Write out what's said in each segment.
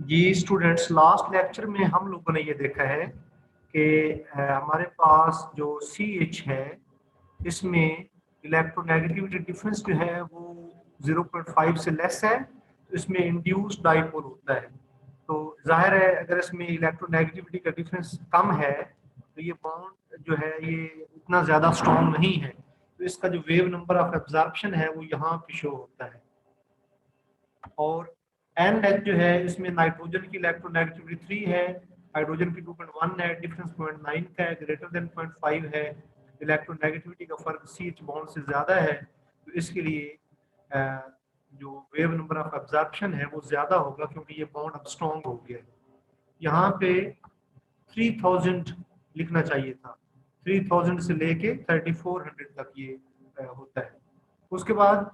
जी students, last lecture में हम लोगों ने ये देखा है कि हमारे पास जो CH है इसमें इलेक्ट्रोनेगेटिविटी डिफरेंस जो है वो 0.5 से लेस है, तो इसमें इंड्यूस्ड डाइपोल होता है। तो जाहिर है अगर इसमें इलेक्ट्रोनेगेटिविटी का डिफरेंस कम है तो ये बॉन्ड जो है ये उतना ज़्यादा स्ट्रॉन्ग नहीं है, तो इसका जो वेव नंबर ऑफ एब्जॉर्प्शन है वो यहाँ पे शो होता है। और NH जो है इसमें नाइट्रोजन की इलेक्ट्रोनेगेटिविटी 3 है, हाइड्रोजन की 2.1 है, डिफरेंस 0.9 का है, ग्रेटर देन 0.5 है, इलेक्ट्रोनेगेटिविटी का फर्क CH बॉन्ड से ज्यादा है, तो इसके लिए जो वेव नंबर ऑफ एब्जॉर्प्शन है वो ज्यादा होगा क्योंकि ये बॉन्ड अब स्ट्रॉन्ग हो गया है। यहाँ पे 3000 लिखना चाहिए था, 3000 से लेके 3400 तक ये होता है। उसके बाद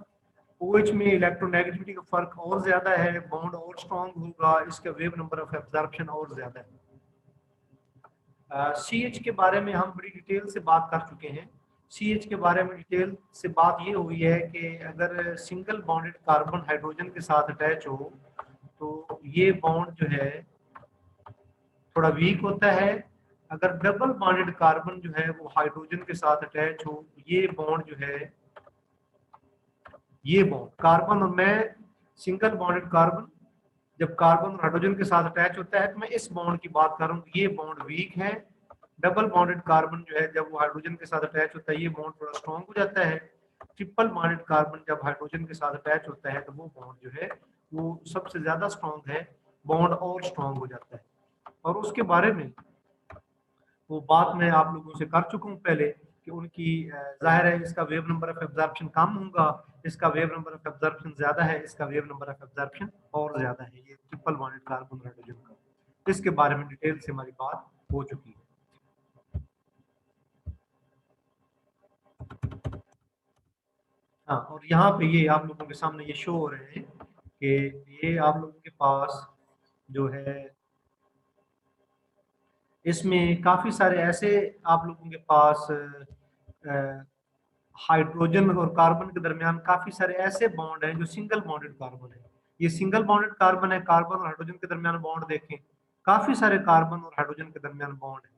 OH में इलेक्ट्रोनेगेटिविटी का फर्क और ज्यादा है, बॉन्ड और स्ट्रॉन्ग होगा, इसका वेव नंबर ऑफ एब्जॉर्प्शन और ज्यादा है। CH के बारे में हम बड़ी डिटेल से बात कर चुके हैं। CH के बारे में डिटेल से बात ये हुई है कि अगर सिंगल बॉन्डेड कार्बन हाइड्रोजन के साथ अटैच हो तो ये बॉन्ड जो है थोड़ा वीक होता है। अगर डबल बॉन्डेड कार्बन जो है वो हाइड्रोजन के साथ अटैच हो, ये बॉन्ड जो है, ये बॉन्ड कार्बन, और मैं सिंगल बॉन्डेड कार्बन जब कार्बन और हाइड्रोजन के साथ अटैच होता है तो मैं इस बॉन्ड की बात कर रहा हूँ, ये बॉन्ड वीक है। डबल बॉन्डेड कार्बन जो है जब वो हाइड्रोजन के साथ अटैच होता है ये बॉन्ड थोड़ा स्ट्रॉन्ग हो जाता है। ट्रिपल बॉन्डेड कार्बन जब हाइड्रोजन के साथ अटैच होता है तो वो बॉन्ड जो है वो सबसे ज्यादा स्ट्रॉन्ग है, बॉन्ड और स्ट्रॉन्ग हो जाता है। और उसके बारे में वो बात मैं आप लोगों से कर चुका हूँ पहले कि उनकी जाहिर है इसका वेव नंबर ऑफ एब्जॉर्प्शन कम होगा, इसका वेव नंबर ऑफ एब्जॉर्प्शन ज्यादा है, इसका वेव नंबर ऑफ एब्जॉर्प्शन और ज्यादा है, ये ट्रिपल बॉन्डेड कार्बन हाइड्रोजन का। इसके बारे में डिटेल से हमारी बात हो चुकी है। हाँ, और यहाँ पे ये आप लोगों के सामने ये शो हो रहे हैं कि ये आप लोगों के पास जो है इसमें काफी सारे ऐसे आप लोगों के पास हाइड्रोजन और कार्बन के दरमियान काफी सारे ऐसे बॉन्ड हैं जो सिंगल बॉन्डेड कार्बन है। ये सिंगल बॉन्डेड कार्बन है, कार्बन और हाइड्रोजन के दरमियान बॉन्ड देखें, काफी सारे कार्बन और हाइड्रोजन के दरमियान बॉन्ड है।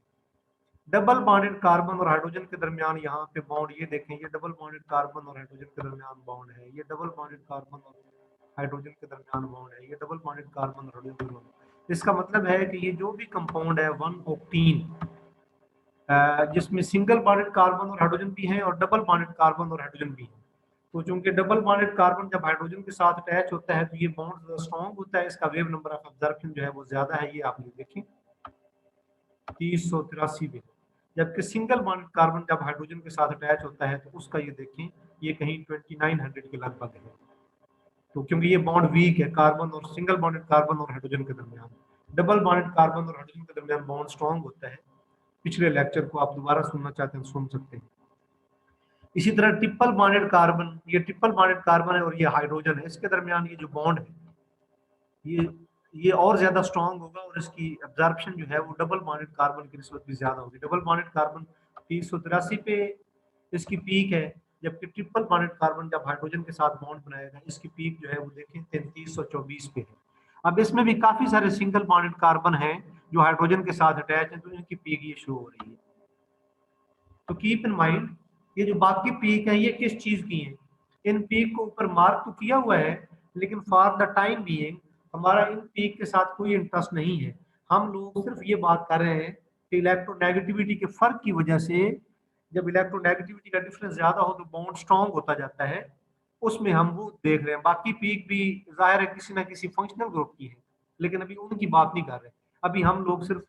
डबल बॉन्डेड कार्बन और हाइड्रोजन के दरमियान यहाँ पे बॉन्ड ये देखें, ये डबल बॉन्डेड कार्बन और हाइड्रोजन के दरमियान बॉन्ड है, ये डबल बॉन्डेड कार्बन और हाइड्रोजन के दरमियान बॉन्ड है, ये डबल बॉन्डेड कार्बन और हाइड्रोजन के दरमियान। इसका मतलब है कि ये जो भी कंपाउंड है 1 ऑक्टीन, जिसमें सिंगल बॉन्डेड कार्बन और हाइड्रोजन भी है और डबल बॉन्डेड कार्बन और हाइड्रोजन भी है। तो चूंकि डबल बॉन्डेड कार्बन जब हाइड्रोजन के साथ अटैच होता है तो ये बॉन्ड स्ट्रॉन्ग होता है, इसका वेव नंबर ऑफ एब्जॉर्प्शन जो है वो ज्यादा है, ये आप लोग देखें 3083 पे। जबकि सिंगल बॉन्डेड कार्बन जब हाइड्रोजन के साथ अटैच होता है तो उसका ये देखें ये कहीं 2900 के लगभग है। तो क्योंकि ये बॉन्ड वीक है कार्बन और सिंगल बॉन्डेड कार्बन और हाइड्रोजन के दरमियान, डबल बॉन्डेड कार्बन और हाइड्रोजन के दरमियान बॉन्ड स्ट्रॉन्ग होता है। पिछले लेक्चर को आप दोबारा सुनना चाहते हैं सुन सकते हैं। इसी तरह ट्रिपल बॉन्डेड कार्बन, ये ट्रिपल बॉन्डेड कार्बन है और ये हाइड्रोजन है, इसके दरमियान ये जो बॉन्ड है ये और ज्यादा स्ट्रॉन्ग होगा और इसकी एब्जॉर्प्शन जो है वो डबल बॉन्डेड कार्बन की निस्बत भी ज्यादा होगी। डबल बॉन्डेड कार्बन 383 पे इसकी पीक है, जबकि ट्रिपल बॉन्डेड कार्बन जब हाइड्रोजन के साथ बॉन्ड बनाएगा इसकी पीक जो है वो देखें 3324 पे है। अब इसमें भी काफी सारे सिंगल बॉन्डेड कार्बन हैं जो हाइड्रोजन के साथ अटैच हैं, तो इनकी पीक ये शो हो रही है। तो कीप इन माइंड ये जो बाकी पीक है ये किस चीज की है, इन पीक को ऊपर मार्क तो किया हुआ है लेकिन फॉर द टाइम बीइंग हमारा इन पीक के साथ कोई इंटरेस्ट नहीं है। हम लोग सिर्फ ये बात कर रहे हैं कि इलेक्ट्रोनेगेटिविटी के फर्क की वजह से जब इलेक्ट्रोनेगेटिविटी का डिफरेंस ज्यादा हो तो बॉन्ड स्ट्रॉन्ग होता जाता है, उसमें हम वो देख रहे हैं। बाकी पीक भी जाहिर है किसी ना किसी फंक्शनल ग्रुप की है, लेकिन अभी उनकी बात नहीं कर रहे। अभी हम लोग सिर्फ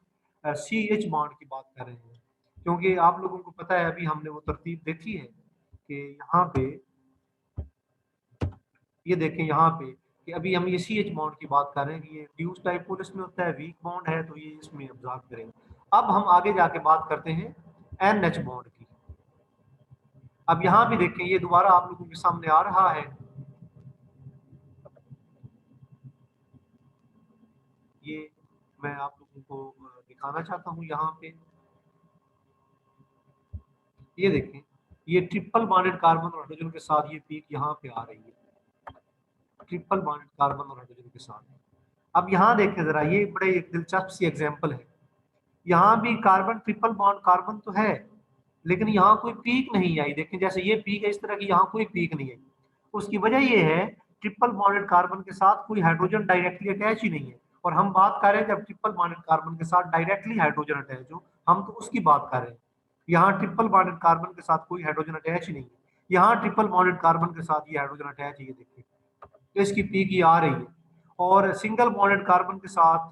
CH बॉन्ड की बात कर रहे हैं, क्योंकि आप लोगों को पता है अभी हमने वो तरतीब देखी है कि यहाँ पे ये देखें यहाँ पे कि अभी हम ये CH बॉन्ड की बात कर रहे हैं कि ये ड्यूस डाइपोल इसमें होता है, वीक बॉन्ड है तो ये इसमें ऑब्जर्व करेंगे। अब हम आगे जाके बात करते हैं NH बॉन्ड की। अब यहाँ भी देखें ये दोबारा आप लोगों के सामने आ रहा है, ये मैं आप लोगों को दिखाना चाहता हूँ। यहाँ पे ये देखें ये ट्रिपल बॉन्डेड कार्बन और हाइड्रोजन के साथ ये पीक यहाँ पे आ रही है, ट्रिपल बॉन्डेड कार्बन और हाइड्रोजन के साथ। अब यहाँ देखें जरा, ये बड़े एक दिलचस्प सी एग्जांपल है। यहाँ भी कार्बन ट्रिपल बॉन्ड कार्बन तो है, लेकिन यहाँ कोई पीक नहीं आई। देखें जैसे ये पीक है, इस तरह की यहाँ कोई पीक नहीं आई। उसकी वजह ये है ट्रिपल बॉन्डेड कार्बन के साथ कोई हाइड्रोजन डायरेक्टली अटैच ही नहीं है। और हम बात कर रहे हैं जब ट्रिपल बॉन्डेड कार्बन के साथ डायरेक्टली हाइड्रोजन अटैच हो, हम तो उसकी बात कर रहे हैं। यहाँ ट्रिपल बॉन्डेड कार्बन के साथ कोई हाइड्रोजन अटैच ही नहीं है। यहाँ ट्रिपल बॉन्डेड कार्बन के साथ ये हाइड्रोजन अटैच है, ये देखिए, तो इसकी पीक ये आ रही है। और सिंगल बॉन्डेड कार्बन के साथ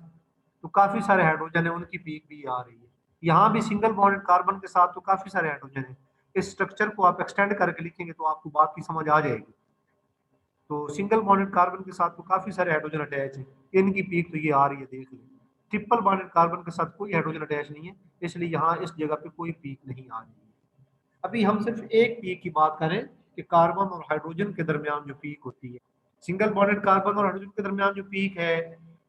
तो काफी सारे हाइड्रोजन है, उनकी पीक भी आ रही है। यहाँ भी सिंगल बॉन्डेड कार्बन के साथ तो काफी सारे हाइड्रोजन है। इस स्ट्रक्चर को आप एक्सटेंड करके लिखेंगे तो आपको बात की समझ आ जाएगी। तो सिंगल बॉन्डेड कार्बन के साथ तो काफी सारे हाइड्रोजन अटैच है, इनकी पीक तो ये आ रही है, देख लीजिए। ट्रिपल बॉन्डेड कार्बन के साथ कोई हाइड्रोजन अटैच नहीं है, इसलिए यहाँ इस जगह पे कोई पीक नहीं आ रही है। अभी हम सिर्फ एक पीक की बात करें कि कार्बन और हाइड्रोजन के दरमियान जो पीक होती है। सिंगल बॉन्डेड कार्बन और हाइड्रोजन के दरमियान जो पीक है,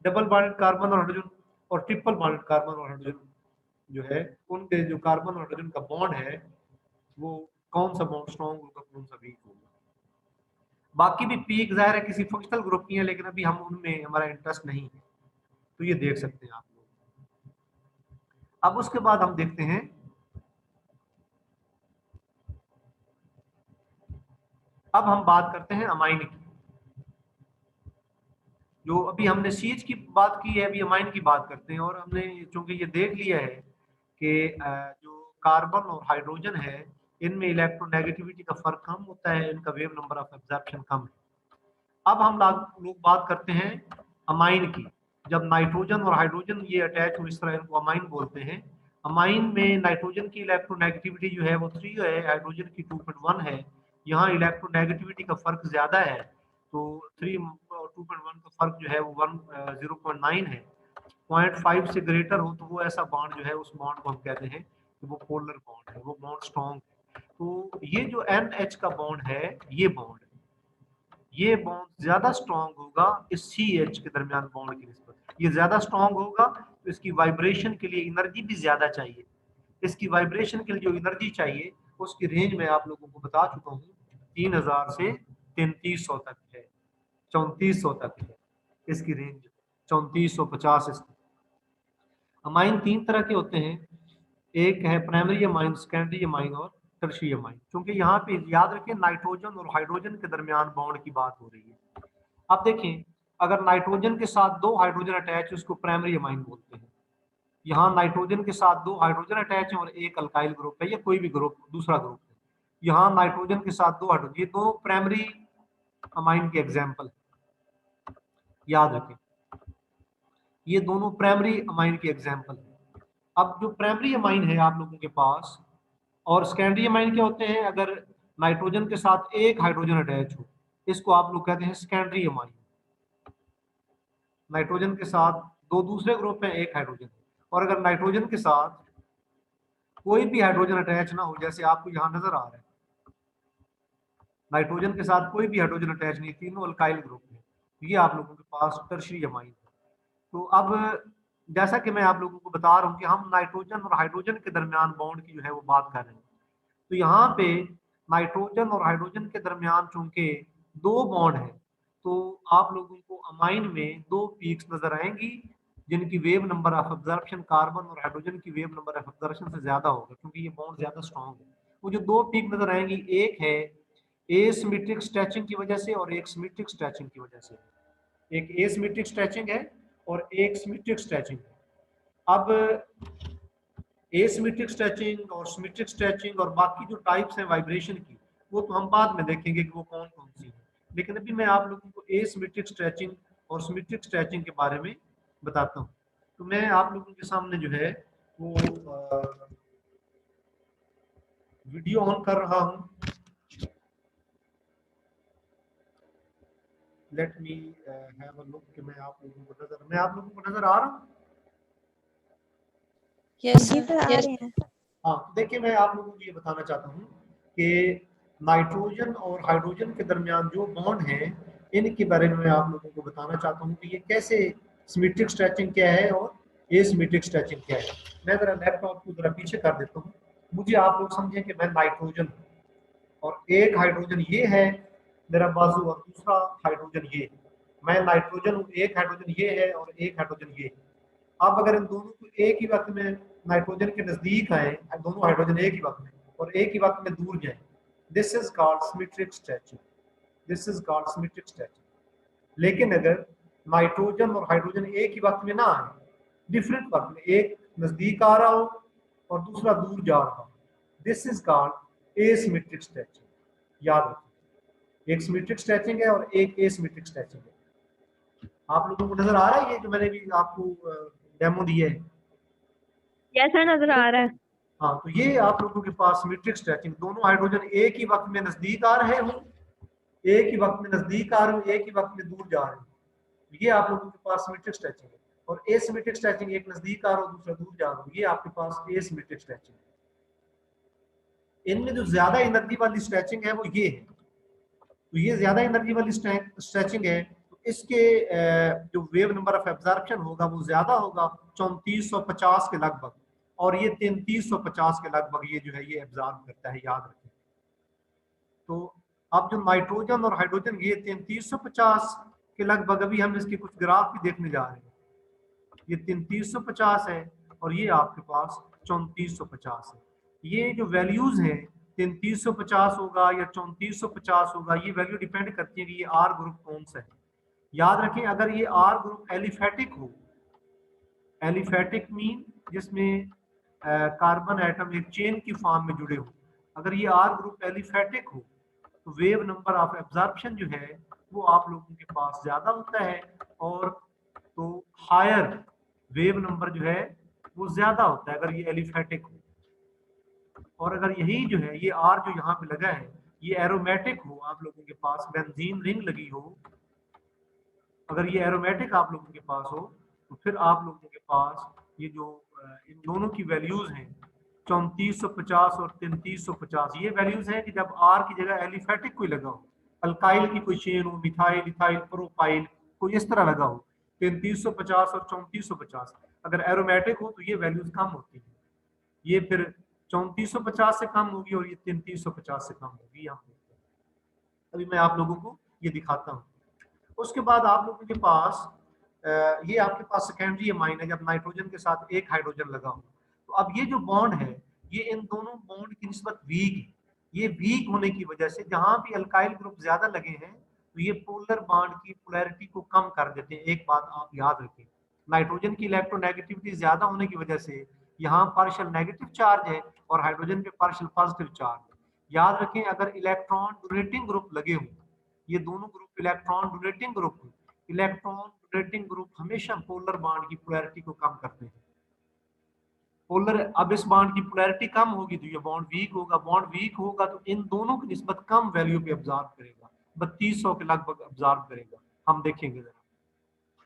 डबल बॉन्डेड कार्बन और हाइड्रोजन और ट्रिपल बॉन्डेड कार्बन और हाइड्रोजन जो है, उनके जो कार्बन और हाइड्रोजन का बॉन्ड है, वो कौन सा बॉन्ड स्ट्रॉन्ग होगा, कौन सा वीक होगा। बाकी भी पीक जाहिर है किसी फंक्शनल ग्रुप की है, लेकिन अभी हम उनमें हमारा इंटरेस्ट नहीं है, तो ये देख सकते हैं आप लोग। अब उसके बाद हम देखते हैं अब हम बात करते हैं अमाइन की। जो अभी हमने सीएच की बात की है, अभी अमाइन की बात करते हैं। और हमने चूंकि ये देख लिया है कि जो कार्बन और हाइड्रोजन है, इनमें इलेक्ट्रोनेगेटिविटी का फर्क कम होता है, इनका वेव नंबर ऑफ एब्जॉर्प्शन कम है। अब हम लोग बात करते हैं अमाइन की। जब नाइट्रोजन और हाइड्रोजन ये अटैच हो, इस तरह इनको अमाइन बोलते हैं। अमाइन में नाइट्रोजन की इलेक्ट्रोनेगेटिविटी जो है वो 3 है, हाइड्रोजन की 2.1 है। यहाँ इलेक्ट्रोनेगेटिविटी का फर्क ज्यादा है, तो 3 और 2.1 का फर्क जो है वो 0.9 है। 0.5 से ग्रेटर हो तो वो ऐसा बॉन्ड जो है, उस बॉन्ड को हम कहते हैं कि वो पोलर बॉन्ड है, वो बॉन्ड स्ट्रॉन्ग है। तो ये जो NH का बॉन्ड है, ये बॉन्ड ज्यादा स्ट्रॉन्ग होगा इस CH के दरमियान बॉन्ड की निस्बत। ये ज्यादा स्ट्रॉन्ग होगा तो इसकी वाइब्रेशन के लिए एनर्जी भी ज्यादा चाहिए। इसकी वाइब्रेशन के लिए जो एनर्जी चाहिए उसकी रेंज में आप लोगों को बता चुका हूँ, 3000 से 3300 तक है, 3400 तक है इसकी रेंज, 3450। अमाइन 3 तरह के होते हैं, एक है प्राइमरी अमाइन, सेकेंडरी अमाइन और टर्शियरी अमाइन। क्योंकि यहाँ पे याद रखें नाइट्रोजन और हाइड्रोजन के दरमियान बॉन्ड की बात हो रही है। अब देखें, अगर नाइट्रोजन के साथ 2 हाइड्रोजन अटैच, उसको प्राइमरी अमाइन बोलते हैं। यहाँ नाइट्रोजन के साथ 2 हाइड्रोजन अटैच है और एक अल्काइल ग्रुप है, या कोई भी ग्रुप, दूसरा ग्रुप है। यहाँ नाइट्रोजन के साथ 2 हाइड्रोजन, ये 2 प्राइमरी अमाइन के एग्जाम्पल, याद रखें, ये दोनों प्राइमरी अमाइन के एग्जाम्पल है। अब जो प्राइमरी अमाइन है आप लोगों के पास, और सेकेंडरी अमाइन क्या होते हैं, अगर नाइट्रोजन के साथ एक हाइड्रोजन अटैच हो, इसको आप लोग कहते हैं सेकेंडरी अमाइन। नाइट्रोजन के साथ 2 दूसरे ग्रुप में एक हाइड्रोजन है, और अगर नाइट्रोजन के साथ कोई भी हाइड्रोजन अटैच ना हो, जैसे आपको यहाँ नजर आ रहा है, नाइट्रोजन के साथ कोई भी हाइड्रोजन अटैच नहीं, तीनों अल्काइल ग्रुप में, ये आप लोगों के पास टर्शियरी अमाइन है। तो अब जैसा कि मैं आप लोगों को बता रहा हूँ कि हम नाइट्रोजन और हाइड्रोजन के दरमियान बॉन्ड की जो है वो बात कर रहे हैं। तो यहाँ पे नाइट्रोजन और हाइड्रोजन के दरमियान चूंकि 2 बॉन्ड है, तो आप लोगों को अमाइन में 2 पीक्स नजर आएंगी, जिनकी wave number of absorption carbon और हाइड्रोजन की वेव नंबर ऑफ एब्जॉर्प्शन से ज्यादा होगा, क्योंकि ये बॉन्ड ज्यादा स्ट्रॉन्ग है। वो जो 2 पीक नजर आएंगी, एक है एसिमेट्रिक स्ट्रेचिंग की वजह से और एक सिमेट्रिक स्ट्रेचिंग की वजह से। एक एसिमेट्रिक स्ट्रेचिंग है और एक सिमेट्रिक स्ट्रेचिंग है। अब एसिमेट्रिक स्ट्रेचिंग और सिमेट्रिक स्ट्रेचिंग और बाकी जो टाइप्स हैं वाइब्रेशन की, वो तो हम बाद में देखेंगे कि वो कौन कौन सी है। लेकिन अभी मैं आप लोगों को एसिमेट्रिक स्ट्रेचिंग और सिमेट्रिक स्ट्रेचिंग के बारे में बताता हूँ। तो मैं आप लोगों के सामने जो है वो वीडियो ऑन कर रहा हूँ। Let me have a look कि मैं आप लोगों को नजर आ रहा हूँ। Yes sir. हाँ, तो देखिए मैं आप लोगों को ये बताना चाहता हूँ कि नाइट्रोजन और हाइड्रोजन के दरमियान जो बॉन्ड है, इनके बारे में मैं आप लोगों को बताना चाहता हूँ कि ये कैसे, सिमेट्रिक स्ट्रेचिंग क्या है और एसिमेट्रिक स्ट्रेचिंग क्या है। मैं जरा लैपटॉप को जरा पीछे कर देता हूँ, मुझे आप लोग समझें कि मैं नाइट्रोजन और एक हाइड्रोजन ये है मेरा बाजू और दूसरा हाइड्रोजन ये है। मैं नाइट्रोजन हूँ, एक हाइड्रोजन ये है और एक हाइड्रोजन ये है। अब अगर इन दोनों को एक ही वक्त में नाइट्रोजन के नजदीक आए, दोनों हाइड्रोजन एक ही वक्त में और एक ही वक्त में दूर जाए, this is called symmetric stretching, this is called symmetric stretching. लेकिन अगर नाइट्रोजन और हाइड्रोजन एक ही वक्त में ना आए, डिफरेंट वक्त में, एक नजदीक आ रहा हो और दूसरा दूर जा रहा हो, this is called asymmetric stretching. याद रखिए, एक सिमेट्रिक स्ट्रेचिंग है और एक एसिमेट्रिक स्ट्रेचिंग है। आप लोगों को नजर आ रहा है ये जो मैंने भी आपको डेमो दिया है? यस सर, नजर आ रहा है। हाँ, तो ये आप लोगों के पास सिमेट्रिक स्ट्रेचिंग, दोनों हाइड्रोजन एक ही वक्त में नजदीक आ रहे हो, एक ही वक्त में नजदीक आ रहे हो, एक ही वक्त में दूर जा रहे हो, ये आप लोगों के पास सिमेट्रिक स्ट्रेचिंग है। और एसिमेट्रिक स्ट्रेचिंग, एक नजदीक आ रहा हो दूसरा दूर जा रहा हो, ये आपके पास एसिमेट्रिक स्ट्रेचिंग है। इनमें जो ज्यादा एनर्जी वाली स्ट्रेचिंग है वो ये है, तो ये ज्यादा एनर्जी वाली स्ट्रेचिंग है, तो इसके जो वेव नंबर ऑफ एब्जॉर्प्शन होगा वो ज्यादा होगा, 3450 के लगभग, और ये 3350 के लगभग ये जो है ये एब्जॉर्ब करता है, याद रखें। तो अब जो नाइट्रोजन और हाइड्रोजन ये 3350 के लगभग, अभी हम इसके कुछ ग्राफ भी देखने जा रहे हैं। ये 3350 है और ये आपके पास 3450 है। ये जो वैल्यूज हैं 3350 होगा या 3450 होगा, ये वैल्यू डिपेंड करती है कि ये आर ग्रुप कौन सा है। याद रखें, अगर ये आर ग्रुप एलिफेटिक हो, एलिफेटिक मीन जिसमें कार्बन एटम एक चेन की फॉर्म में जुड़े हो, अगर ये आर ग्रुप एलिफेटिक हो तो वेव नंबर ऑफ एब्जॉर्प्शन जो है वो आप लोगों के पास ज्यादा होता है, और तो हायर वेव नंबर जो है वो ज्यादा होता है अगर ये एलिफेटिक हो। और अगर यही जो है ये आर जो यहाँ पे लगा है ये एरोमेटिक हो, आप लोगों के पास बेंजीन रिंग लगी हो, अगर ये एरोमेटिक आप लोगों के पास हो, तो फिर आप लोगों के पास ये जो इन दोनों की वैल्यूज हैं 3450 और 3350, ये वैल्यूज हैं कि जब आर की जगह एलिफेटिक कोई लगा हो, अल्काइल की कोई चेन हो, मिथाइल इथाइल प्रोपाइल कोई इस तरह लगा हो, 3350 और 3450। अगर एरोमेटिक हो तो ये वैल्यूज कम होती है, ये फिर 3450 से कम होगी और ये 3350 से कम होगी। यहाँ अभी मैं आप लोगों को ये दिखाता हूँ। उसके बाद आप लोगों के पास ये आपके पास सेकेंडरी अमाइन है, जब नाइट्रोजन के साथ एक हाइड्रोजन लगा हो, तो अब ये जो बॉन्ड है ये इन दोनों बॉन्ड की निस्बत वीक है। ये वीक होने की वजह से जहां भी अल्काइल ग्रुप ज्यादा लगे हैं तो ये पोलर बॉन्ड की पोलैरिटी को कम कर देते हैं। एक बात आप याद रखें, नाइट्रोजन की इलेक्ट्रोनेगेटिविटी ज्यादा होने की वजह से यहाँ पार्शियल नेगेटिव चार्ज है और हाइड्रोजन पे पार्शियल पॉजिटिव चार्ज है। याद रखें, अगर इलेक्ट्रॉन डोनेटिंग ग्रुप लगे हों, ये दोनों group electron donating group, electron donating group हमेशा पोलर बॉन्ड की पोलैरिटी को कम करते हैं। पोलर, अब इस बॉन्ड की पोलैरिटी कम होगी तो ये बॉन्ड वीक होगा, बॉन्ड वीक होगा तो इन दोनों की निस्बत कम वैल्यू पे अब्जॉर्ब करेगा, 3200 के लगभग अब्जॉर्ब करेगा, हम देखेंगे जरा।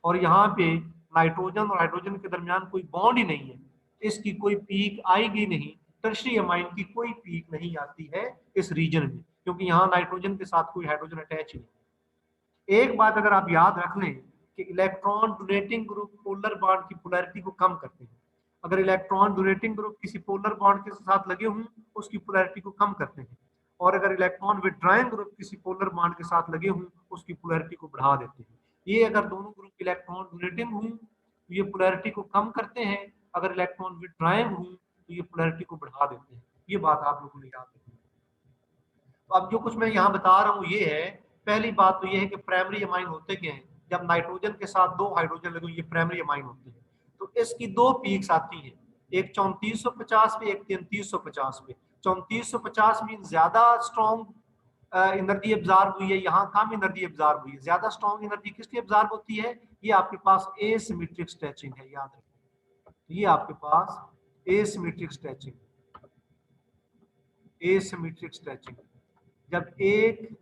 और यहाँ पे नाइट्रोजन और हाइड्रोजन के दरमियान कोई बॉन्ड ही नहीं है, इसकी कोई पीक आएगी नहीं, टर्शरी अमाइन की कोई पीक नहीं आती है इस रीजन में, क्योंकि यहाँ नाइट्रोजन के साथ कोई हाइड्रोजन अटैच नहीं। एक बात अगर आप याद रख लें कि electron donating group polar bond की पोलैरिटी को कम करते हैं, अगर इलेक्ट्रॉन डोनेटिंग ग्रुप किसी पोलर बॉन्ड के साथ लगे हों उसकी पोलैरिटी को कम करते हैं, और अगर इलेक्ट्रॉन विड्रॉइंग ग्रुप किसी पोलर बॉन्ड के साथ लगे हों उसकी पोलैरिटी को बढ़ा देते हैं। ये अगर दोनों ग्रुप इलेक्ट्रॉन डोनेटिंग हों तो ये पोलैरिटी को कम करते हैं, अगर इलेक्ट्रॉन विड्रॉइंग हों तो ये पोलैरिटी को बढ़ा देते हैं। ये बात आप लोगों ने याद रखनी है। तो अब जो कुछ मैं यहाँ बता रहा हूँ ये है, पहली बात तो ये है कि प्राइमरी अमाइन होते क्या हैं, जब नाइट्रोजन के साथ दो हाइड्रोजन लगे ये प्राइमरी अमाइन होते हैं, तो इसकी दो पीक्स आती हैं, एक 3450 पे, एक 3350 पे। 3450 मीन ज्यादा स्ट्रॉन्ग एनर्जी एब्जॉर्ब हुई है, यहाँ कम एनर्जी एब्जॉर्ब हुई है। ज्यादा स्ट्रॉन्ग एनर्जी किसकी एब्जॉर्ब होती है, ये आपके पास एसिमेट्रिक स्ट्रेचिंग है, याद रखें, ये आपके पास एसिमेट्रिक स्ट्रेचिंग, एसिमेट्रिक स्ट्रेचिंग। जब एक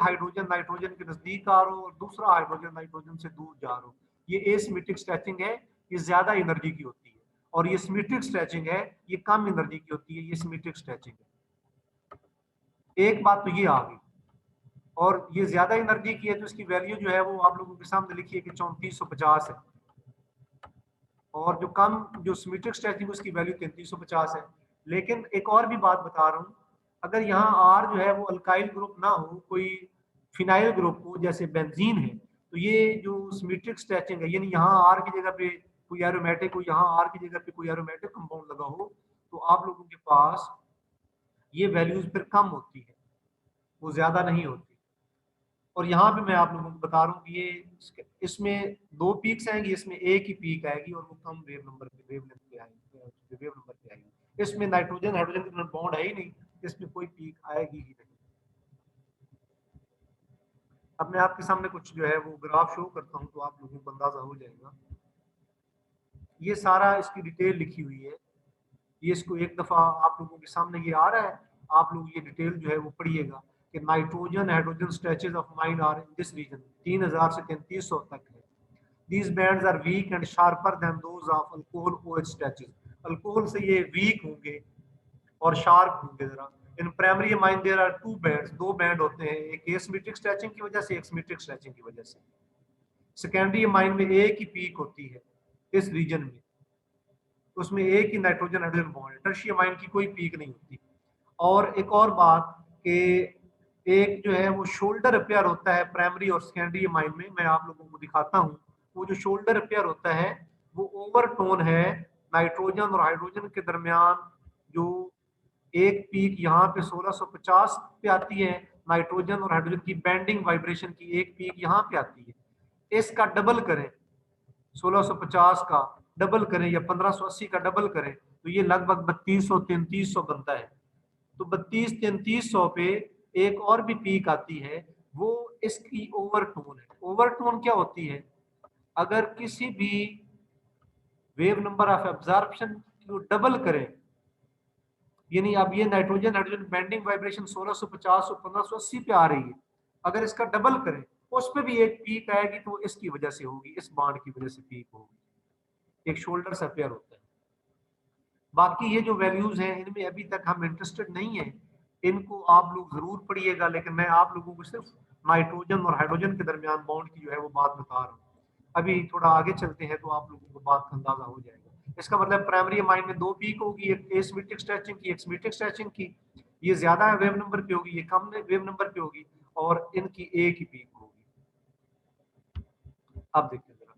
हाइड्रोजन नाइट्रोजन के नजदीक आ रहा हो और दूसरा हाइड्रोजन नाइट्रोजन से दूर जा रहा हो, ये एसिमेट्रिक स्ट्रेचिंग है, ये ज्यादा एनर्जी की होती है। और ये सिमेट्रिक स्ट्रेचिंग है, ये कम एनर्जी की होती है, ये सिमेट्रिक स्ट्रेचिंग है। एक बात तो ये आ गई, और ये ज्यादा एनर्जी की है तो इसकी वैल्यू जो है वो आप लोगों के सामने लिखी है कि 3450 है, और जो कम जो सिमेट्रिक स्ट्रेचिंग उसकी वैल्यू 3350 है। लेकिन एक और भी बात बता रहा हूँ, अगर यहाँ आर जो है वो अल्काइल ग्रुप ना हो, कोई फिनाइल ग्रुप हो जैसे बेंजीन है, तो ये जो सिमेट्रिक स्ट्रेचिंग है, यानी यहाँ आर की जगह पे कोई एरोमेटिक हो, यहाँ आर की जगह पे कोई एरोमेटिक कंपाउंड लगा हो, तो आप लोगों के पास ये वैल्यूज फिर कम होती है, वो ज्यादा नहीं होती। और यहाँ पे मैं आप लोगों को बता रहा हूँ कि ये इसमें दो पीक्स आएंगी, इसमें एक ही पीक आएगी और वो कम वेव नंबर पे, वेवलेंथ पे आएगी, वेव नंबर पे आएगी। इसमें नाइट्रोजन हाइड्रोजन के बॉन्ड है ही नहीं, इसमें कोई पीक आएगी ही नहीं। अब मैं आपके सामने कुछ जो है वो ग्राफ शो करता हूँ, तो आप लोगों को अंदाजा हो जाएगा। ये सारा इसकी डिटेल लिखी हुई है, ये इसको एक दफा आप लोगों के सामने ये आ रहा है, आप लोग ये डिटेल जो है वो पढ़िएगा कि nitrogen hydrogen stretches of amine are in this region 3000 से 3300 तक है। These bands are weak and sharper than those of alcohol OH stretches. Alcohol से ये वीक होंगे और शार्प होंगे जरा। In primary amine there are two bands, दो बैंड होते हैं, एक एसिमेट्रिक स्ट्रेचिंग की वजह से, एक सिमेट्रिक स्ट्रेचिंग की वजह से। सेकेंडरी अमाइन में एक ही पीक होती है इस रीजन में, उसमें एक ही नाइट्रोजन हाइड्रोजन बॉन्ड है, टर्शियरी अमाइन की कोई पीक नहीं होती। और एक और बात कि एक जो है वो शोल्डर अपेयर होता है प्राइमरी और सेकेंडरी अमाइन में, मैं आप लोगों को दिखाता हूँ। वो जो शोल्डर अपेयर होता है वो ओवरटोन है नाइट्रोजन और हाइड्रोजन के दरमियान, जो एक पीक यहाँ पे 1650 पे आती है, नाइट्रोजन और हाइड्रोजन की बैंडिंग वाइब्रेशन की एक पीक यहाँ पे आती है। इसका डबल करें, 1650 का डबल करें या 1580 का डबल करें, तो ये लगभग 3200-3300 बनता है। तो 3200-3300 पे एक और भी पीक आती है, वो इसकी ओवरटोन है। ओवरटोन क्या होती है? अगर किसी भी वेव नंबर ऑफ एब्जॉर्प्शन को डबल करें, यानी अब ये नाइट्रोजन हाइड्रोजन बैंडिंग वाइब्रेशन 1650 और 1580 पे आ रही है, अगर इसका डबल करें उस पर भी एक पीक आएगी, तो इसकी वजह से होगी, इस बॉन्ड की वजह से पीक होगी, एक शोल्डर से अपेयर होता है। बाकी ये जो वैल्यूज हैं इनमें अभी तक हम इंटरेस्टेड नहीं है, इनको आप लोग जरूर पढ़िएगा, लेकिन मैं आप लोगों को सिर्फ नाइट्रोजन और हाइड्रोजन के दरमियान बॉन्ड की जो है वो बात बता रहा हूँ। अभी थोड़ा आगे चलते हैं तो आप लोगों को बात का अंदाजा हो जाएगा। इसका मतलब प्राइमरी अमाइन में दो पीक होगी, एक एसिमेट्रिक स्ट्रेचिंग की, एक सिमेट्रिक स्ट्रेचिंग की। ये ज्यादा वेव नंबर पे होगी, ये कम वेव नंबर पे होगी, और इनकी एक ही पीक होगी। अब देखिए जरा,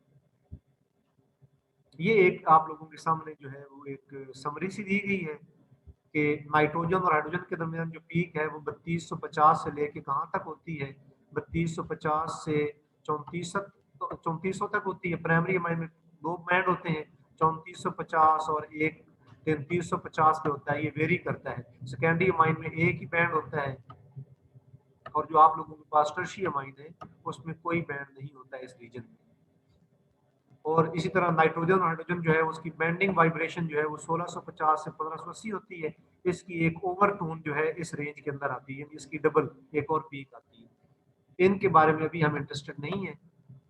ये एक आप लोगों के सामने जो है वो एक समरी सी दी गई है कि नाइट्रोजन और हाइड्रोजन के दरमियान जो पीक है वो 3250 से लेके कहाँ तक होती है, 3250 से 3400 तक होती है। प्राइमरी अमाइन में दो बैंड होते हैं, 3450 और एक 3350 पे होता है, ये वेरी करता है। सेकेंडरी अमाइन में एक ही बैंड होता है, और जो आप लोगों के पास टर्शियरी अमाइन है उसमें कोई बैंड नहीं होता है इस रीजन में। और इसी तरह नाइट्रोजन और हाइड्रोजन जो है उसकी बैंडिंग वाइब्रेशन जो है वो 1650 से 1580 होती है। इसकी एक ओवरटोन जो है इस रेंज के अंदर आती है, इसकी डबल एक और पीक आती है। इनके बारे में अभी हम इंटरेस्टेड नहीं है,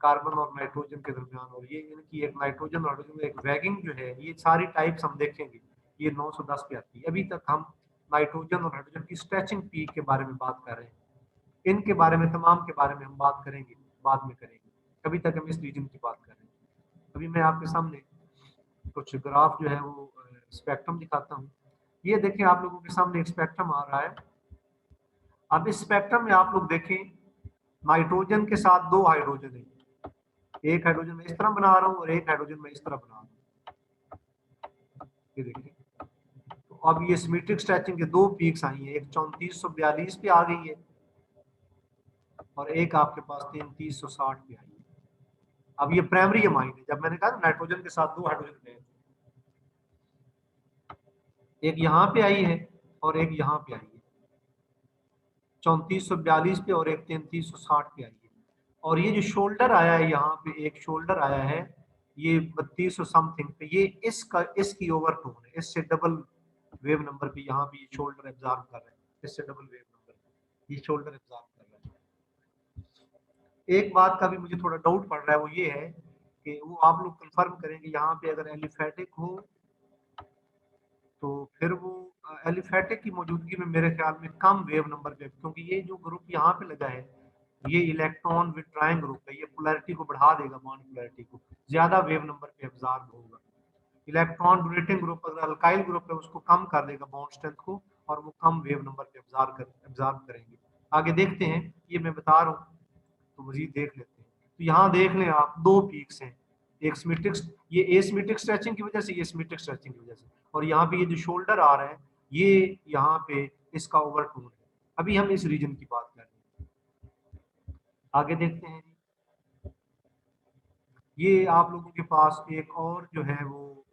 कार्बन और नाइट्रोजन के दरमियान, और ये इनकी एक नाइट्रोजन और हाइड्रोजन में एक वैगिंग जो है, ये सारी टाइप्स हम देखेंगे। ये 910 पे आती है। अभी तक हम नाइट्रोजन और हाइड्रोजन की स्ट्रेचिंग पीक के बारे में बात कर रहे हैं, इनके बारे में तमाम के बारे में हम बात करेंगे, बाद में करेंगे। अभी तक हम इस रीजन की बात कर रहे हैं। अभी मैं आपके सामने कुछ ग्राफ जो है वो स्पेक्ट्रम दिखाता हूँ। ये देखें, आप लोगों के सामने एक स्पेक्ट्रम आ रहा है। अब इस स्पेक्ट्रम में आप लोग देखें, नाइट्रोजन के साथ दो हाइड्रोजन है, एक हाइड्रोजन में इस तरह बना रहा हूँ और एक हाइड्रोजन में इस तरह बना रहा हूँ। ये देखिए, तो अब ये सिमेट्रिक स्ट्रेचिंग के दो पीक्स आई हैं, एक 3442 पे आ गई है और एक आपके पास 3360 पे आई है। अब ये प्राइमरी अमाइन है, जब मैंने कहा नाइट्रोजन के साथ दो हाइड्रोजन है, एक यहाँ पे आई है और एक यहाँ पे आई है, 3442 पे और एक 3360 पे आई है। और ये जो शोल्डर आया है, यहाँ पे एक शोल्डर आया है, ये 3200 समथिंग पे, ये इसकी ओवरटोन है, इससे डबल वेव नंबर पे यहाँ पे ये शोल्डर एब्जॉर्ब कर रहा है, इससे डबल वेव नंबर ये शोल्डर एब्जॉर्ब कर रहा है। एक बात का भी मुझे थोड़ा डाउट पड़ रहा है, वो ये है कि वो आप लोग कंफर्म करेंगे, यहाँ पे अगर एलिफेटिक हो तो फिर वो एलिफेटिक की मौजूदगी में मेरे ख्याल में कम वेव नंबर पे, क्योंकि ये जो ग्रुप यहाँ पे लगा है ये इलेक्ट्रॉन विथड्राइंग ग्रुप है, ये पोलैरिटी को बढ़ा देगा, बॉन्ड पोलैरिटी को, ज्यादा वेव नंबर पे एब्जॉर्ब होगा। इलेक्ट्रॉन डोनेटिंग ग्रुप अगर अल्काइल ग्रुप है उसको कम कर देगा बॉन्ड स्ट्रेंथ को, और वो कम वेव नंबर पे एब्जॉर्ब करेंगे। आगे देखते हैं, ये मैं बता रहा हूँ तो मजीद देख लेते हैं। तो यहाँ देख लें आप दो पीक्स हैं, एक सिमेट्रिक, ये एसिमेट्रिक स्ट्रेचिंग की वजह से, ये सिमेट्रिक स्ट्रेचिंग की वजह से, और यहाँ पे ये जो शोल्डर आ रहा है ये यहाँ पे इसका ओवरटोन है। अभी हम इस रीजन की बात कर रहे हैं, आगे देखते हैं। ये आप लोगों के पास एक और जो है वो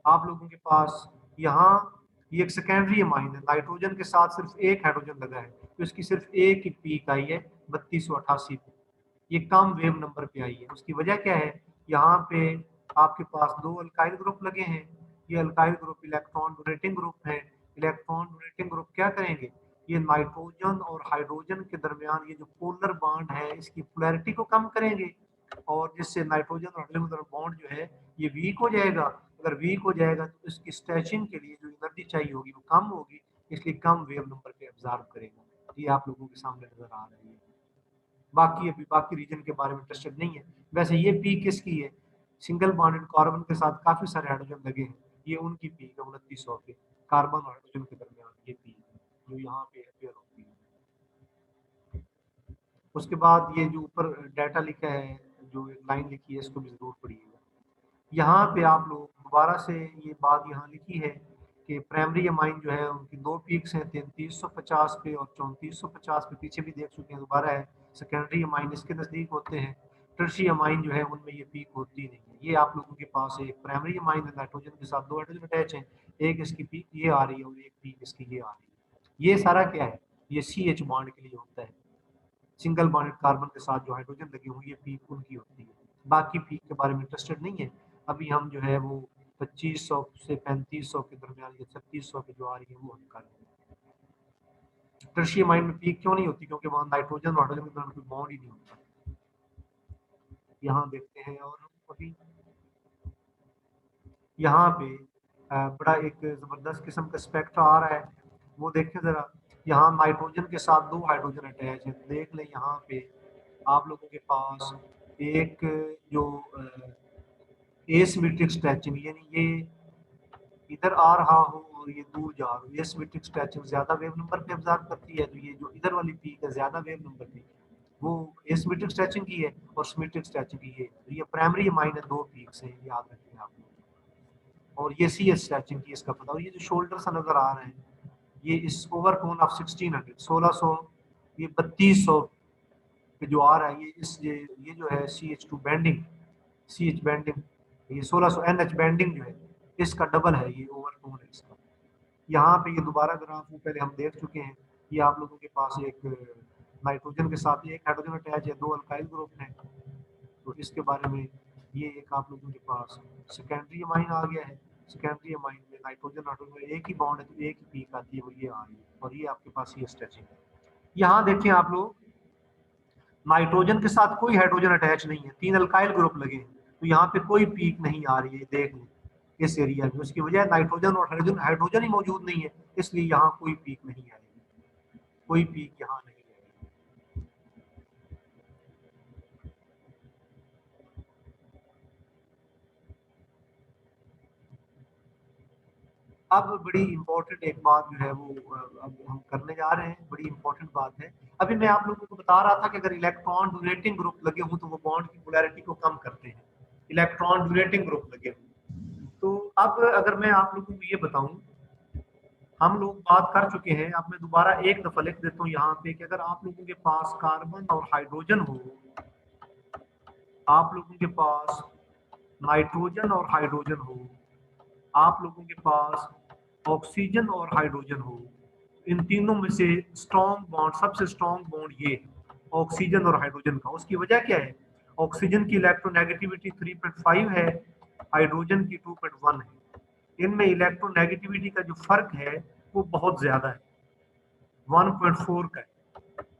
आप लोगों के पास यहाँ ये एक सेकेंडरी अमाइन है, नाइट्रोजन के साथ सिर्फ एक हाइड्रोजन लगा है, तो इसकी सिर्फ एक ही पीक आई है 3288 पे, ये कम वेव नंबर पे आई है। उसकी वजह क्या है, यहाँ पे आपके पास दो अल्काइल ग्रुप लगे हैं, ये alkyl group electron donating group है। इलेक्ट्रॉन डोनेटिंग ग्रुप क्या करेंगे, ये नाइट्रोजन और हाइड्रोजन के दरमियान ये जो पोलर बॉन्ड है इसकी पोलैरिटी को कम करेंगे, और जिससे नाइट्रोजन और हाइड्रोजन के दरमियान बॉन्ड जो है ये वीक हो जाएगा। अगर वीक हो जाएगा तो इसकी स्ट्रेचिंग के लिए जो एनर्जी चाहिए होगी वो कम होगी, इसलिए कम वेव नंबर पे एब्जॉर्ब करेगा। ये आप लोगों के सामने नजर आ रही है। बाकी अभी बाकी रीजन के बारे में इंटरेस्टेड नहीं है। वैसे ये पीक किसकी है, सिंगल बॉन्डेड कार्बन के साथ काफी सारे हाइड्रोजन लगे हैं, ये उनकी पीक है 2900 पे, कार्बन और हाइड्रोजन के दरमियान ये पीक है जो यहाँ पे अपेयर होती है। उसके बाद ये जो ऊपर डाटा लिखा है, जो एक लाइन लिखी है, इसको भी जरूर पढ़िएगा। यहाँ पे आप लोग दोबारा से ये बात यहाँ लिखी है कि प्राइमरी अमाइन जो है उनकी दो पीक्स हैं 3350 पे और 3450 पे, पीछे भी देख चुके हैं, दोबारा है। सेकेंडरी अमाइन इसके नज़दीक होते हैं, टर्शी अमाइन जो है उनमें ये पीक होती नहीं है। ये आप लोगों के पास एक प्राइमरी अमाइन है, नाइट्रोजन के साथ दो हाइड्रोजन अटैच हैं, एक इसकी पीक ये आ रही है और एक पीक इसकी ये आ रही है। ये सारा क्या है, ये CH बॉन्ड के लिए होता है, सिंगल बॉन्डेड कार्बन के साथ जो हाइड्रोजन लगी हुई है पीक उनकी होती है। बाकी पीक के बारे में इंटरेस्टेड नहीं है। अभी हम जो है वो 2500 से 3500 के दरमियान या 3600 की जो आ रही है वो हम कर रहे हैं। टर्शियम अमाइन में पीक क्यों नहीं होती, क्योंकि वहाँ नाइट्रोजन और हाइड्रोजन के दरमियान कोई बॉन्ड ही नहीं होता। यहाँ देखते हैं, और हम अभी यहाँ पे बड़ा एक जबरदस्त किस्म का स्पेक्ट्रा आ रहा है, वो देखें जरा। यहाँ नाइट्रोजन के साथ दो हाइड्रोजन अटैच है, देख लें यहाँ पे आप लोगों के पास एक जो एसिमेट्रिक स्ट्रेचिंग, यानी ये इधर आ रहा हो और ये दूर जा रहा हो, एसिमेट्रिक स्ट्रेचिंग ज्यादा वेव नंबर पे अब्जॉर्ब करती है, तो ये जो इधर वाली पीक है ज्यादा वेव नंबर पे, वो एसिमेट्रिक स्ट्रेचिंग की है, और सिमेट्रिक स्ट्रेचिंग की है। तो ये प्राइमरी अमाइन है, दो पीक्स हैं, याद रखें आप। और ये CS स्ट्रेचिंग की इसका पता, और ये जो शोल्डर सा नजर आ रहे हैं ये इस ओवरटोन ऑफ 1600 1600, ये 3200 पे जो आ रहा है, ये जो है CH2 बैंडिंग, CH बैंडिंग, ये 1600 NH बैंडिंग जो है इसका डबल है, ये ओवरटोन है इसका। यहाँ पे ये दोबारा ग्राफ वो पहले हम देख चुके हैं। ये आप लोगों के पास एक नाइट्रोजन के साथ एक हाइड्रोजन अटैच है, दो अल्काइल ग्रुप हैं, तो इसके बारे में ये एक आप लोगों के पास सेकेंडरी अमाइन आ गया है। सेकेंडरी अमाइन में नाइट्रोजन हाइड्रोजन में एक ही बॉन्ड है, तो एक ही पीक आती है, वो ये आ रही है, और ये आपके पास ये स्ट्रेचिंग है। यहाँ देखें आप लोग, नाइट्रोजन के साथ कोई हाइड्रोजन अटैच नहीं है, तीन अल्काइल ग्रुप लगे हैं, तो यहाँ पे कोई पीक नहीं आ रही है, देख लें इस एरिया में। उसकी वजह नाइट्रोजन और हाइड्रोजन हाइड्रोजन ही मौजूद नहीं है, इसलिए यहाँ कोई पीक नहीं आएगी, कोई पीक यहाँ नहीं आएगी। अब बड़ी इंपॉर्टेंट एक बात जो है वो अब हम करने जा रहे हैं, बड़ी इंपॉर्टेंट बात है। अभी मैं आप लोगों को बता रहा था कि अगर इलेक्ट्रॉन डोनेटिंग ग्रुप लगे हों तो वो बॉन्ड की पोलैरिटी को कम करते हैं, इलेक्ट्रॉन डोनेटिंग ग्रुप लगे हों। तो अब अगर मैं आप लोगों को ये बताऊं, हम लोग बात कर चुके हैं, अब मैं दोबारा एक दफा लिख देता हूँ यहाँ पे कि अगर आप लोगों के पास कार्बन और हाइड्रोजन हो, आप लोगों के पास नाइट्रोजन और हाइड्रोजन हो, आप लोगों के पास ऑक्सीजन और हाइड्रोजन हो, इन तीनों में से स्ट्रॉन्ग बॉन्ड, सबसे स्ट्रॉन्ग बॉन्ड ये ऑक्सीजन और हाइड्रोजन का। उसकी वजह क्या है, ऑक्सीजन की इलेक्ट्रोनेगेटिविटी 3.5 है, हाइड्रोजन की 2.1 है। इनमें इलेक्ट्रोनेगेटिविटी का जो फर्क है वो बहुत ज्यादा है, 1.4 का है।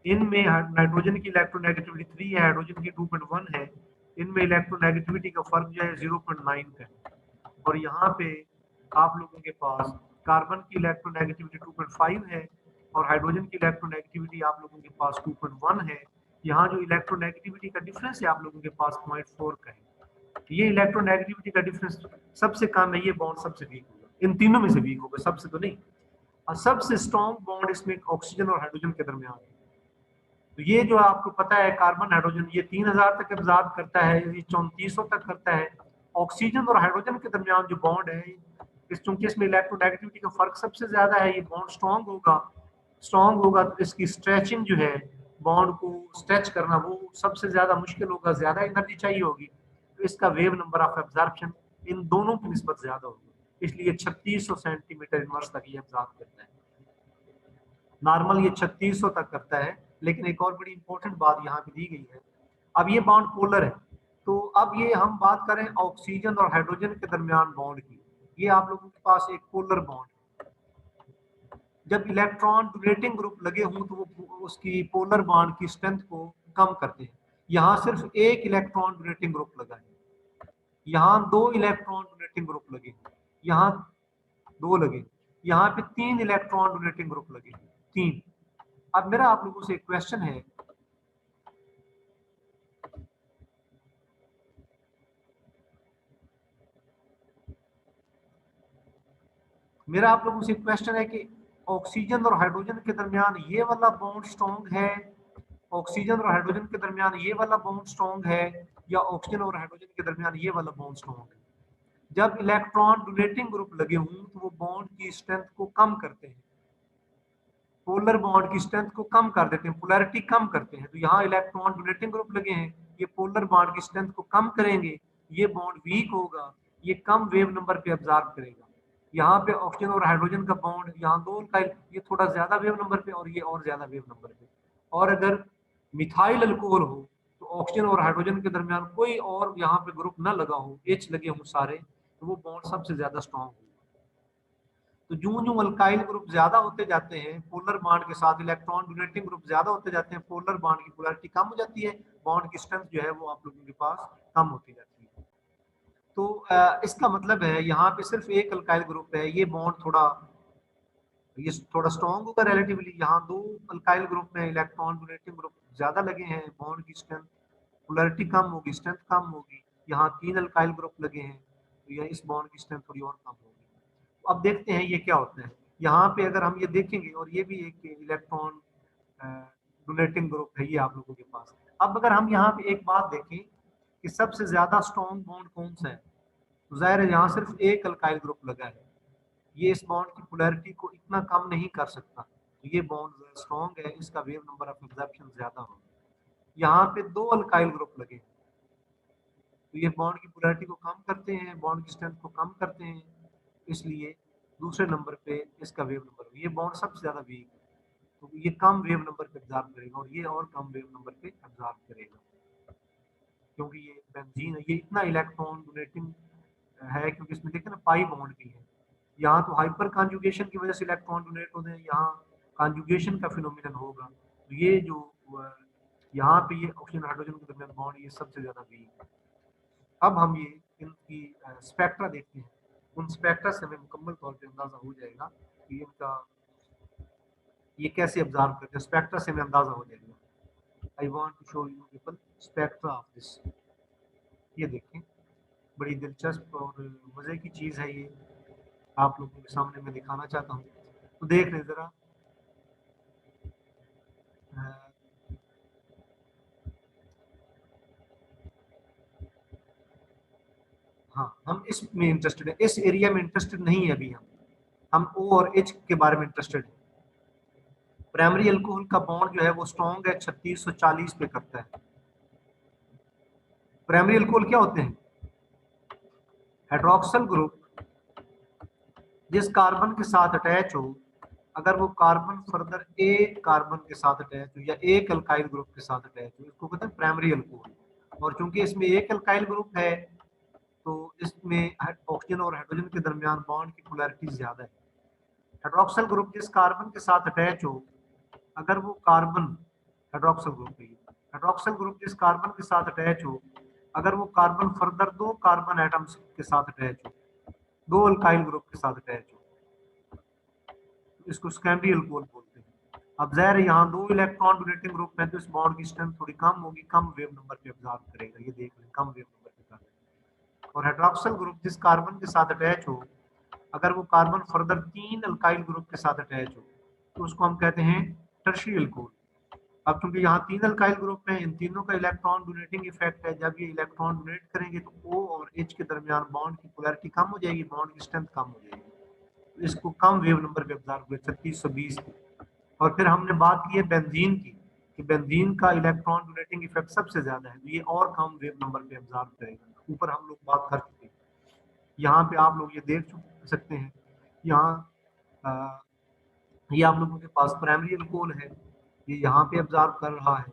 इनमें नाइट्रोजन की इलेक्ट्रोनेगेटिविटी 3 है, हाइड्रोजन की 2.1 है। इनमें इलेक्ट्रोनेगेटिविटी का फर्क जो है 0.9 का है। और यहाँ पे आप लोगों के पास कार्बन की इलेक्ट्रोनेगेटिविटी 2.5 है और हाइड्रोजन की इलेक्ट्रोनेगेटिविटी आप लोगों के पास 2.1 है। यहाँ जो इलेक्ट्रोनेगेटिविटी का डिफरेंस है आप लोगों के पास 0.4 का है। ये इलेक्ट्रोनेगेटिविटी का डिफरेंस सबसे कम है, ये बॉन्ड सबसे वीक होगा, इन तीनों में से वीक होगा, सबसे तो नहीं। और सबसे स्ट्रॉन्ग बॉन्ड इसमें ऑक्सीजन और हाइड्रोजन के दरमियान है। तो ये जो आपको पता है कार्बन हाइड्रोजन ये 3000 तक एब्जॉर्ब करता है, ये 3400 तक करता है। ऑक्सीजन और हाइड्रोजन के दरमियान जो बॉन्ड है इस चूंकि इसमें इलेक्ट्रोनेगेटिविटी का फर्क सबसे ज्यादा है, ये बॉन्ड स्ट्रॉन्ग होगा तो इसकी स्ट्रेचिंग जो है, बॉन्ड को स्ट्रेच करना वो सबसे ज्यादा मुश्किल होगा, ज्यादा एनर्जी चाहिए होगी, तो इसका wave number of absorption in दोनों की निस्बत ज्यादा होगी, इसलिए 3600 सेंटीमीटर इनवर्स तक ये एब्जॉर्ब करता है। नॉर्मल ये 3600 तक करता है, लेकिन एक और बड़ी इंपॉर्टेंट बात यहाँ पे दी गई है। अब ये बॉन्ड पोलर है, तो अब ये हम बात करें ऑक्सीजन और हाइड्रोजन के दरमियान बॉन्ड की, ये आप लोगों के पास एक पोलर बॉन्ड है। जब इलेक्ट्रॉन डोनेटिंग ग्रुप लगे हों तो वो उसकी पोलर बॉन्ड की स्ट्रेंथ को कम करते हैं। यहाँ सिर्फ एक इलेक्ट्रॉन डोनेटिंग ग्रुप लगा है, यहाँ 2 इलेक्ट्रॉन डोनेटिंग ग्रुप लगे, यहाँ 2 लगे, यहाँ पे 3 इलेक्ट्रॉन डोनेटिंग ग्रुप लगे, 3। अब मेरा आप लोगों से एक क्वेश्चन है, मेरा आप लोगों से क्वेश्चन है कि ऑक्सीजन और हाइड्रोजन के दरमियान ये वाला बॉन्ड स्ट्रॉन्ग है, ऑक्सीजन और हाइड्रोजन के दरमियान ये वाला बॉन्ड स्ट्रॉन्ग है, या ऑक्सीजन और हाइड्रोजन के दरमियान ये वाला बॉन्ड स्ट्रॉन्ग है? जब इलेक्ट्रॉन डोनेटिंग ग्रुप लगे हों तो वो बॉन्ड की स्ट्रेंथ को कम करते हैं, पोलर बॉन्ड की स्ट्रेंथ को कम कर देते हैं, पोलैरिटी कम करते हैं। तो यहाँ इलेक्ट्रॉन डोनेटिंग ग्रुप लगे हैं, ये पोलर बॉन्ड की स्ट्रेंथ को कम करेंगे, ये बॉन्ड वीक होगा, ये कम वेव नंबर पे अब्जॉर्ब करेगा। यहाँ पे ऑक्सीजन और हाइड्रोजन का बॉन्ड, यहाँ 2 अल्काइल, ये थोड़ा ज्यादा वेव नंबर पे और ये और ज्यादा वेव नंबर पे। और अगर मिथाइल अल्कोहल हो तो ऑक्सीजन और हाइड्रोजन के दरमियान कोई और यहाँ पे ग्रुप ना लगा हो, एच लगे हों सारे, तो वो बॉन्ड सबसे ज्यादा स्ट्रॉन्ग हो। तो जो जो अल्काइल ग्रुप ज्यादा होते जाते हैं पोलर बॉन्ड के साथ, इलेक्ट्रॉन डोनेटिंग ग्रुप ज्यादा होते जाते हैं, पोलर बॉन्ड की पोलैरिटी कम हो जाती है, बॉन्ड की स्ट्रेंथ जो है वो आप लोगों के पास कम होती जाती है। तो इसका मतलब है यहाँ पे सिर्फ एक अल्काइल ग्रुप है, ये बॉन्ड ये थोड़ा स्ट्रॉन्ग होगा रिलेटिवली। यहाँ 2 अल्काइल ग्रुप में इलेक्ट्रॉन डोनेटिंग ग्रुप ज्यादा लगे हैं, बॉन्ड की स्ट्रेंथ पोलैरिटी कम होगी, स्ट्रेंथ कम होगी। यहाँ 3 अल्काइल ग्रुप लगे हैं तो यह इस बॉन्ड की स्ट्रेंथ थोड़ी और कम होगी। अब देखते हैं ये क्या होता है। यहाँ पे अगर हम ये देखेंगे, और ये भी एक इलेक्ट्रॉन डोनेटिंग ग्रुप है ये आप लोगों के पास। अब अगर हम यहाँ पे एक बात देखें कि सबसे ज्यादा स्ट्रॉन्ग बॉन्ड कौन सा है, तो जाहिर है यहाँ सिर्फ एक अल्काइल ग्रुप लगा है, ये इस बॉन्ड की पोलैरिटी को इतना कम नहीं कर सकता, तो ये बॉन्ड स्ट्रॉन्ग है, इसका वेव नंबर ऑफ एब्जॉर्प्शन ज्यादा होगा। यहाँ पे 2 अल्काइल ग्रुप लगे, तो ये बॉन्ड की पोलैरिटी को कम करते हैं, बॉन्ड की स्ट्रेंथ को कम करते हैं, इसलिए दूसरे नंबर पे इसका वेव नंबर, ये बॉन्ड सबसे ज्यादा वीक है, तो ये कम वेव नंबर पे एब्जॉर्ब करेगा, और ये और कम वेव नंबर पे एब्जॉर्ब करेगा, क्योंकि ये बेंजीन है, ये इतना इलेक्ट्रॉन डोनेटिंग है, क्योंकि इसमें देखते हैं ना पाई बॉन्ड भी है। यहाँ तो हाइपर कॉन्जुगेशन की वजह से इलेक्ट्रॉन डोनेट होते हैं, यहाँ कॉन्जुगेशन का फिनोमिनन होगा, तो ये जो यहाँ पे ये ऑक्सीजन हाइड्रोजन के दरमियान बॉन्ड ये सबसे ज्यादा वीक है। अब हम ये इनकी स्पेक्ट्रा देखते हैं, उन स्पेक्ट्रा से हमें मुकम्मल तौर पे अंदाजा हो जाएगा कि इनका ये कैसे ऑब्जर्व करते हैं, स्पेक्ट्रा से हमें अंदाजा हो जाएगा। I want to show you people spectra of this. ये देखें, बड़ी दिलचस्प और मजे की चीज है, ये आप लोगों के सामने मैं दिखाना चाहता हूँ। तो देख लें जरा, हाँ हम इसमें इंटरेस्टेड है, इस एरिया में इंटरेस्टेड नहीं है अभी, हम ओ और एच के बारे में इंटरेस्टेड है। प्राइमरी अल्कोहल का बॉन्ड जो है वो स्ट्रॉन्ग है, 3640 पे करता है। प्राइमरी अल्कोहल क्या होते हैं? हाइड्रोक्सिल ग्रुप जिस कार्बन के साथ अटैच हो, अगर वो कार्बन फर्दर एक कार्बन के साथ अटैच हो या एक अल्काइल ग्रुप के साथ अटैच हो, इसको कहते हैं प्राइमरी अल्कोहल। और चूंकि इसमें एक अल्काइल ग्रुप है तो इसमें ऑक्सीजन और हाइड्रोजन के दरमियान बॉन्ड की पोलैरिटी ज्यादा है। हाइड्रोक्सिल ग्रुप जिस कार्बन के साथ अटैच हो, अगर वो कार्बन हाइड्रोक्सिल ग्रुप जिस कार्बन के साथ अटैच हो, अगर वो कार्बन फर्दर 2 कार्बन एटम्स के साथ अटैच हो, 2 अल्काइल ग्रुप के साथ अटैच हो, तो इसको सेकेंडरी अल्कोहल बोलते हैं। अब ज़ाहिर है यहाँ 2 इलेक्ट्रॉन डोनेटिंग ग्रुप है, तो इस बॉन्ड की स्ट्रेंथ थोड़ी कम होगी, कम वेव नंबर पे एब्जॉर्ब करेगा, ये देख लें, कम वेव नंबर पे करेगा। और हाइड्रोक्सिल ग्रुप जिस कार्बन के साथ अटैच हो, अगर वो कार्बन फर्दर 3 अल्काइल ग्रुप के साथ अटैच हो, तो उसको हम कहते हैं टर्शियरी अल्कोहल। अब क्योंकि यहाँ 3 अल्काइल ग्रुप हैं, इन तीनों का इलेक्ट्रॉन डोनेटिंग इफेक्ट है, जब ये इलेक्ट्रॉन डोनेट करेंगे तो O और H के दरमियान बॉन्ड की पोलैरिटी कम हो जाएगी, बॉन्ड की स्ट्रेंथ कम हो जाएगी, तो इसको कम वेव नंबर पे ऑब्जर्व हुए 3620 की। और फिर हमने बात की है बेंजीन की, कि बेंजीन का इलेक्ट्रॉन डोनेटिंग इफेक्ट सबसे ज्यादा है, तो ये और कम वेव नंबर पे ऑब्जर्व करेगा, ऊपर हम लोग बात कर चुके हैं। यहाँ पे आप लोग ये देख सकते हैं, यहाँ ये आप लोगों के पास प्राइमरी अल्कोहल है, ये यहाँ पे ऑब्जर्व कर रहा है,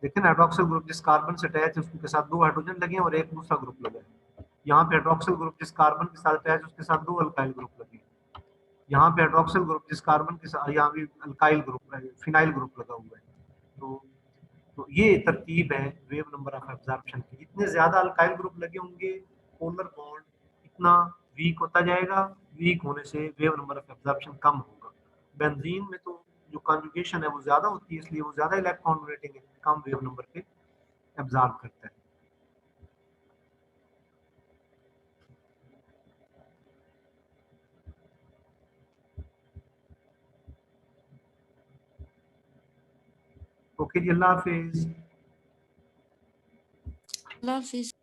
देखिए ना हाइड्रोक्सिल ग्रुप जिस कार्बन से अटैच है उसके साथ 2 हाइड्रोजन लगे हैं और एक दूसरा ग्रुप लगा है। यहाँ पे हाइड्रोक्सिल ग्रुप जिस कार्बन के साथ अटैच है उसके साथ 2 अल्काइल ग्रुप लगे हैं। यहाँ पे हाइड्रोक्सिल ग्रुप जिस कार्बन के साथ, यहाँ भी अल्काइल ग्रुप फिनाइल ग्रुप लगा हुआ है। तो ये तरतीब है वेव नंबर ऑफ एब्जॉर्प्शन की। जितने ज्यादा अल्काइल ग्रुप लगे होंगे पोलर बॉन्ड इतना वीक होता जाएगा, वीक होने से वेव नंबर ऑफ एब्जॉर्प्शन कम होगा। बेंजीन में तो जो कॉन्जुगेशन है वो ज्यादा होती है, इसलिए वो ज्यादा इलेक्ट्रॉन डोनेटिंग है, कम वेव नंबर पे एब्जॉर्ब करता है। ओके जी, अल्लाह हाफिज। अल्लाह हाफिज।